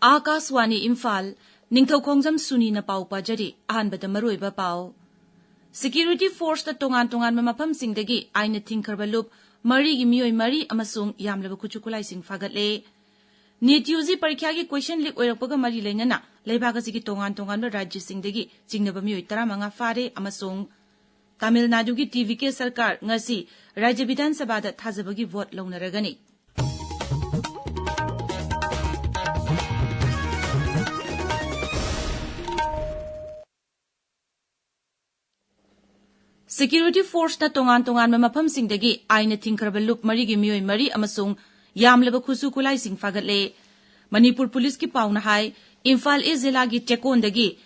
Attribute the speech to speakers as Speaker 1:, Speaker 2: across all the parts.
Speaker 1: Akaswani Imphal, Ningthoukhongjam Suni na pau pajari, ahanbada maruiba pau. Security Force na tongan-tongan mamapamsingdagi ay na tingkarbalup, mari gimiyoy mari amasung yamlaba kuchukulay sing fagatle. NEET UG parikyagi question leak oirakpaga mari lainana, laybaga sige tongan-tongan ba rajya singdagi, jingnaba miyoy tara mga fare amasung. Tamil Nadu ki TVK Sarkar ngasi, Rajya Bidhan Sabada thazabagi vote launaragani. Security Force na tongan-tongan mamapamsingdagi ay na tingkarbalup marigi miyoy mari amasung yamlaba khusu kulay sing fagatle. Manipur Police ki pauna hay, Imphal East Zilla gi Tekondagi,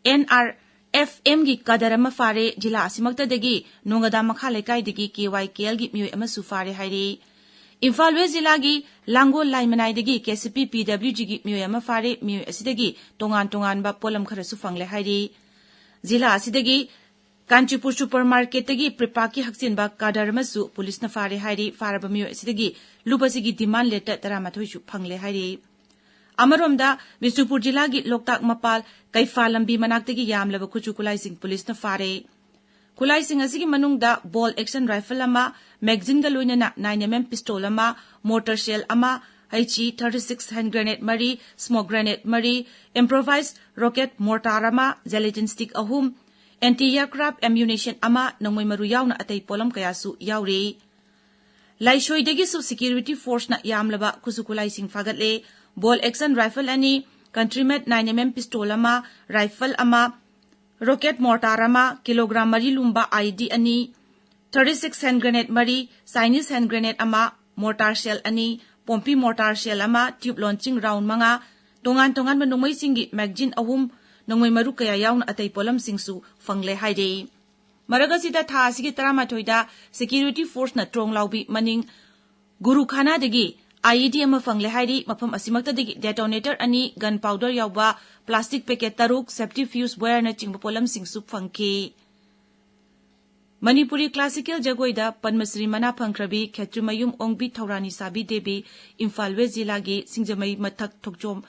Speaker 1: NRFM gi kadarama fare jila asimagtadagi nongada makhalekaidagi KYKL gi miyoy amasu fare hayri. Imphal West Zilla gi Lango Laimanai-dagi KCP PWG gi miyoy ama fare miyoy asidagi tongan-tongan ba polam kharasu fangle hayri. Zilla asidagi Kanchipur Supermarket dagi pripaki haksin ba kadaramasu police na fare hayri faraba miyoy asidagi lubasigi demand letter taramathoisu phangle hayri. Amaromda Bisnupur Jilla gi Loktak Mapal Kaifa Lambi manaktagi yamlaba kuchukulay sing police na fare. Kulay sing asigi manungda ball action rifle ama, magazine ga loina na 9mm pistol ama, mortar shell ama, HE 36 hand grenade mari, smoke grenade mari, improvised rocket mortar ama, gelatin stick ahum, anti-aircraft ammunition ama nangmoy maru yaw na atay polam kayasu yawri. Laishoy dagi su security force na yamlaba kusukulay sing fagatle, ball action rifle ani, country-made 9mm pistol ama, rifle ama, rocket mortar ama, kilogram mari lumba ID ani, 36 hand grenade mari, Chinese hand grenade ama, mortar shell ani, pompi mortar shell ama, tube launching round mga, tongan-tongan manungmoy singi magazine ahum, nangmoy maru kaya yaw na atay polam singsu fangle hayde. Maragasida tha sige taramatoida security force na trong laubi maning Guru Khana dagi IED ama fangle haydi mapam asimagta dagi detonator ani gunpowder yawba plastic packet taruk safety fuse wire na chingba polam singsu fangke. Manipuri classical jagoida Padmasri mana phangkrabi Khetrumayum Ongbi Thaurani Sabi Devi Imphal West Zilla gi Singjamai mathak thokjom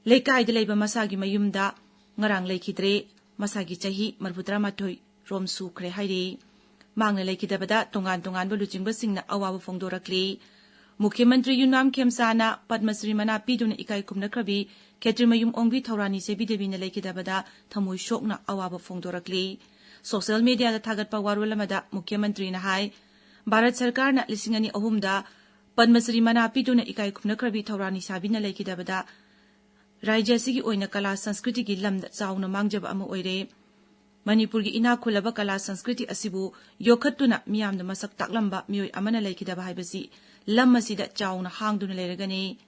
Speaker 1: Lekai Delaiba Masagi Mayumda Ngarang Laikidre Masagi Chahi Marbutra Matoi Rom Sukre Hairi Mangna Laikidabada Tongan Buluchingba Singna Awabu Fongdorakli Mukhyamantri Yunam Khemsana Padmasri Mana Piduna Ikai Kumna Krabi Khetrumayum Ongbi Thaurani Sebi Devi na Laikidabada Thamoi Shokna Awabu Fongdorakli Social media da Thagatpa Warulamada Mukhyamantri na Hai Bharat Sarkar na Lisingani Ahumda Padmasri Mana Piduna Ikai Kumna Krabi Thaurani Sabi na Laikidabada Rajya sigi oina kala sanskriti gi lamda chauna mangjaba ama oire Manipur gi ina khulaba kala sanskriti asibu yokhatuna miyamda masak taklamba miyoy amana laikidaba haibasi lam asida chauna hangduna leiragani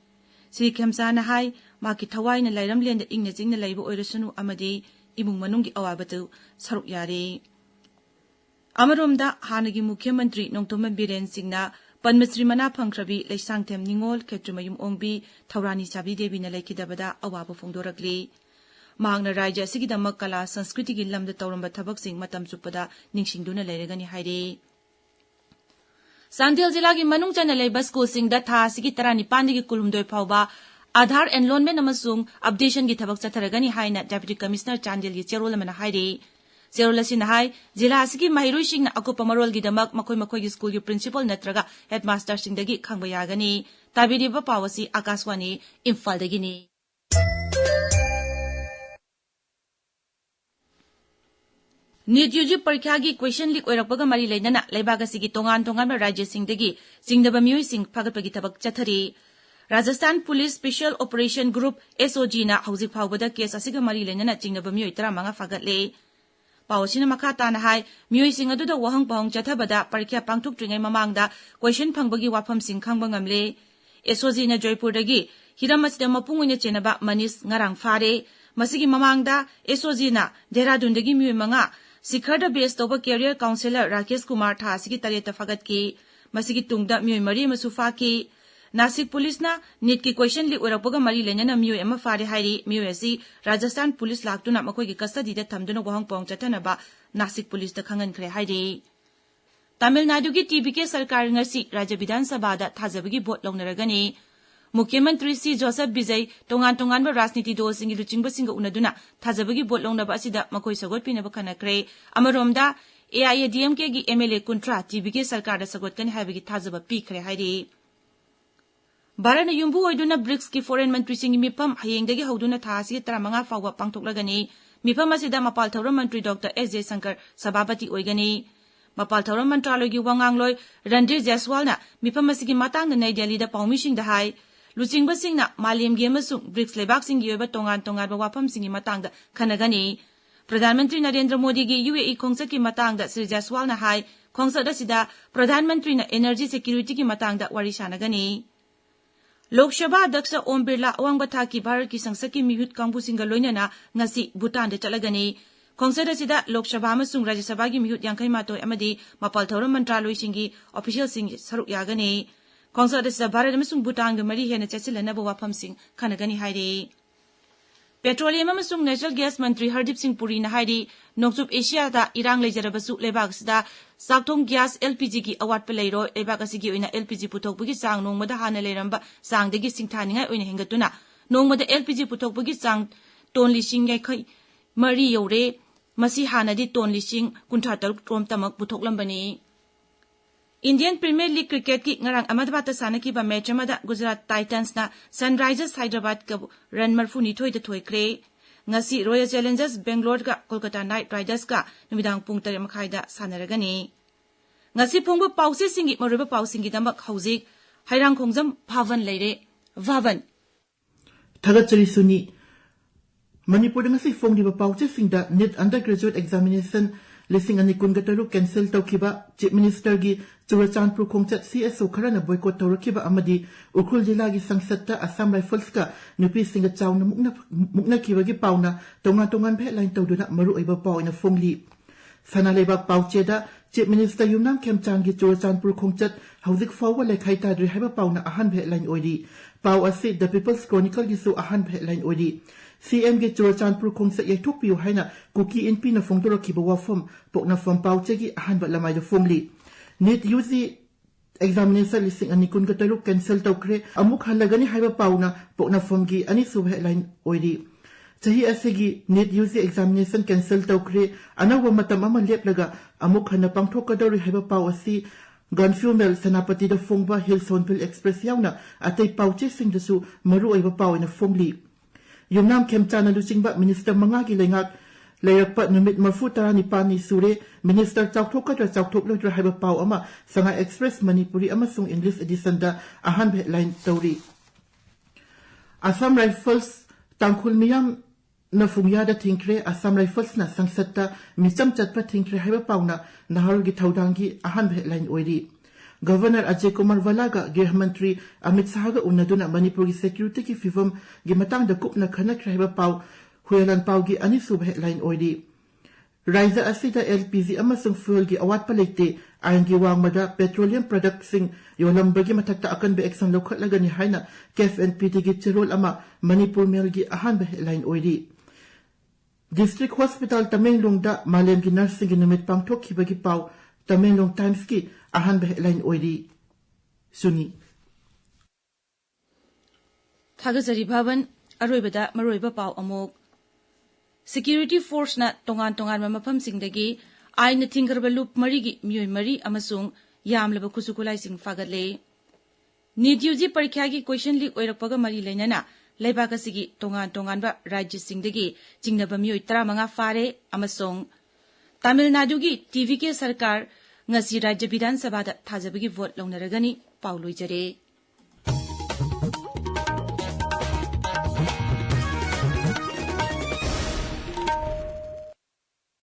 Speaker 1: Sri Khemsana hai maki thawaina lairam lenda ingna jingna laiba oirasunu amadi imung manunggi awabatu saruk yare Amaromda hanagi Mukhyamantri Nongthoman Biren Singna Padmasri mana phangkrabi Laisangthem Ningol Khetrumayum Ongbi Thaurani Sabi Devi na laikidabada awaba fongdorakli mahangna rajya sigidamak kala sanskriti gi lamda tawramba thabak sing matam chupada ningsingduna leiragani haire Sandel Zilla gi manung chana leiba school sing da tha sigi tarani pandigi kulumdoi phawba Aadhaar enrollment amasung updation gi thabak chatharagani haina Deputy Commissioner Chandel gi cherol mana haire Zerolasin hai Zilla asigi mahirui singna akupa marol gi damak makoi gi school gi principal natraga headmaster singdagi khangba yagani tabiriba pawasi Akaswani Imphal dagini NEET UG parikya gi question leak oirakpaga mari leinana laibaga sigi tongan rajya singdagi singdaba miyoy sing phagatpagi thabak chathari Rajasthan Police Special Operation Group SOG na hauzik phawbada case asiga mari leinana chingnaba miyoy 15 phaгаtle Pawasina makata na hai miyoy sing aduda wahang pahong chathabada parikya pangthuk tringai mamangda question phangbagi wafam sing khangba ngamle SOG na Joypur dagi hiramasida mapungoina chenaba manis ngarang fare masigi mamangda SOG na Dehradun dagi miyoy manga Sikharda base toba career counselor Rakesh Kumar tha asigi tareta phagatki masigi tungda miyoy mari masu faki Nasik Police na NEET ki question leak oirakpaga mari leinana miyoy ama fare hairi miyoy asi Rajasthan Police laktuna makoi gi custody da thamduna wahang pong chathanaba Nasik Police da khangan khre hairi Tamil Nadu ki TVK Sarkar ngasi Rajya Bidhan Sabada thazabagi vote launaragani मुख्यमंत्री सी Joseph Bijay तोंगान तोंगान राजनीति दल सिंगी लुचिंगबसिंग उनदुना थाजबगी boat लौनब असिदा मखोई सगोट पिनब खनख्रे अमरोमदा AIADMK गी MLA कुंट्रा TBK सरकार दा सगोटकन हाइबगी थाजब पीखरे हाइरी Bharat युम्बु ओइदुना BRICS की foreign मंत्री सिंगी मिफम हयेंगदगी हौदुना थासी 35 फाउबा पांगथोकलगनी मिफम असिदा मपाल थौरम मंत्री doctor S Jaishankar सभापति ओइगनी मपाल थौरम मंत्रालय की वांगांगलोय रणधीर जायसवालना मिफम असिगी मातांग नई दिल्ली दा पाउमिसिंग दा हाई लुचिंगबसिंगना मालेमगी अमसुंग ब्रिक्स लेबाकसिंगी ओइबा तोंगान तोंगान वाफमसिंगी मातांग खनगनी प्रधानमंत्री नरेंद्र मोदी की UAE खोंसत की मातांग दा श्री जायसवालना हाई खोंसत असिदा प्रधानमंत्री ना एनर्जी सिक्योरिटी की मातांग दा वारी सानगनी लोकसभा अध्यक्ष ओम बिरला अवांगबथा की भारत की संसद की मिहुत कांगबुसिंग लोइनना ngasi भूटान दे चलगनी खोंसद असिदा लोकसभा अमसुंग राज्यसभा की मिहुत यांखै मातोय अमदी मपाल थौरम मंत्रालय सिंगी ऑफिशियल सिंग सरुक यागनी खोंसद असिदा भारत अमसुंग भूटान ग मरी हेना चसिलनब वाफम सिंग खनगनी हाइरे पेट्रोलियम अमसुंग नेचुरल गैस मंत्री हरदीप सिंह पुरी ना हाइरी नोक्सुप एशिया दा इरांग लेजरबसु लेबाग सिदा साक्थोंग गैस LPG की अवाट पे लेरो लेबाग असिगी ओइना LPG पुथोकबगी चांग नोंगमदा हाना लेरंबा चांगदगी सिंथानिंगाय ओइना हेंगतुना नोंगमदा LPG पुथोकबगी चांग टोन लिसिंग याखै मरी यौरे मसी हानादी टोन लिसिंग 53 टोम तमक पुथोकलंबनी इंडियन प्रीमियर लीग क्रिकेट की ngarang अहमदाबाद सानकीबा मैच अमदा गुजरात टाइटन्स ना सनराइजर्स हैदराबाद का रन मरफू निथोय द थोयख्रे ngasi रॉयल चैलेंजर्स बेंगलोर का कोलकाता नाइट राइडर्स का नुमिदांग पुंग 3 मखाइदा सानरगनी ngasi phongba pause singi maruba pausingi damak hauzik Heirangkhongjam Bhavan leire Bhavan
Speaker 2: Thagachari Suni Manipuri ngasi phongdiba pause singda NET undergraduate examination Lising ani kungataru cancel taukiba Chief Minister gi Churachandpur Khongchat CSO kharana boycott taukiba amadi Ukhul jila gi sangsata Assam Rifles ka nupi singa chawna mukna kiba gi pauna tongan headline tauduna maru aiba pau ina phongli sana lebak paucheda Chief Minister Yumnam Khemchang gi Churachandpur Khongchat hauzik fawa lekhai tadri haiba pauna ahan headline oidi pau asi The People's Chronicle gi su ahan headline oidi CM ge Churachandpur Khongchat yaituk piu haina kuki inpi na phongdoro kiba wafom pokna fom pauchegi ahan ba lamai da phomli NET UG examination lising ani kun gataru cancel taukre amuk halagani haiba pauna pokna fomgi ani sub headline oidi chahi asegi NET UG examination cancel taukre anawa matam ama leplaga amuk hana pangthok kadori haiba pau asi Gunfuel Senapati da phongba Hillsonville Express yauna atai pauche singdasu maru aiba pau ina phomli Yumnam Khemchana luchingba Minister Mangagi lengak layakpa numit marfuta ni pani sure Minister Chauthok lo haiba pau ama Sanga Express Manipuri amasung English edition da ahan headline tauri Assam Rifles tangkhul miyam na fungyada thingkre Assam Rifles na sangsatta micham chatpa thingkre haiba pau na nahar gi thaudangi ahan headline oiri Governor Ajay Kumar Valaga Gih Mantri Amit Sahaga unaduna Manipuri security ki fifam gi matang da kup na khana kraiba pau huyalan pau gi ani sub headline oidi Raisa asida LPG amasung fuel gi awat palite ayn gi wangmada petroleum product sing yolam bagi matakta akan be action lokhat lagani haina KFNPT gi chirol ama Manipur mel gi ahan be headline oidi District Hospital Tamenglong da malem gi nursing gi namit pangthok ki bagi pau Tamenglong Times ki ahan be headline oidi Suni
Speaker 1: Thagazari Bhavan aroibada maroiba pau amok Security Force na tongan mafam singdagi ay na tinggarba loop marigi miyoy mari amasung yamlaba kusukulay sing fagatle NET UG parikya gi question leak oirakpaga mari lainana laibaka sigi tongan ba rajya singdagi jingnaba miyoy 35 fare amasung Tamil Nadu gi TVK sarkar ngasi Rajya Vidhan Sabha da thajabagi vote launaragani pauloi jare